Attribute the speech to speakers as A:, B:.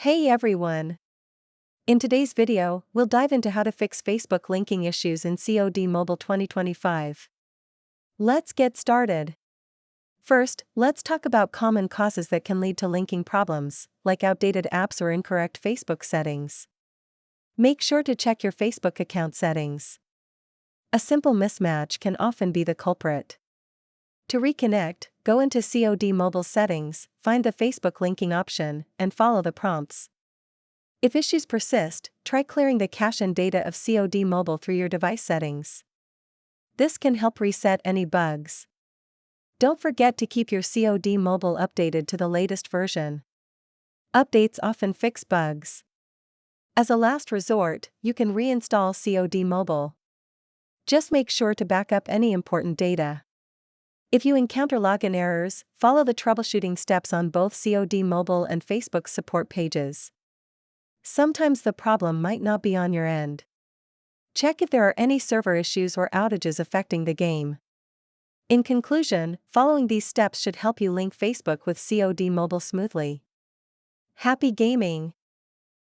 A: Hey everyone! In today's video, we'll dive into how to fix Facebook linking issues in COD Mobile 2025. Let's get started. First, let's talk about common causes that can lead to linking problems, like outdated apps or incorrect Facebook settings. Make sure to check your Facebook account settings. A simple mismatch can often be the culprit. To reconnect, go into COD Mobile settings, find the Facebook linking option, and follow the prompts. If issues persist, try clearing the cache and data of COD Mobile through your device settings. This can help reset any bugs. Don't forget to keep your COD Mobile updated to the latest version. Updates often fix bugs. As a last resort, you can reinstall COD Mobile. Just make sure to back up any important data. If you encounter login errors, follow the troubleshooting steps on both COD Mobile and Facebook support pages. Sometimes the problem might not be on your end. Check if there are any server issues or outages affecting the game. In conclusion, following these steps should help you link Facebook with COD Mobile smoothly. Happy gaming!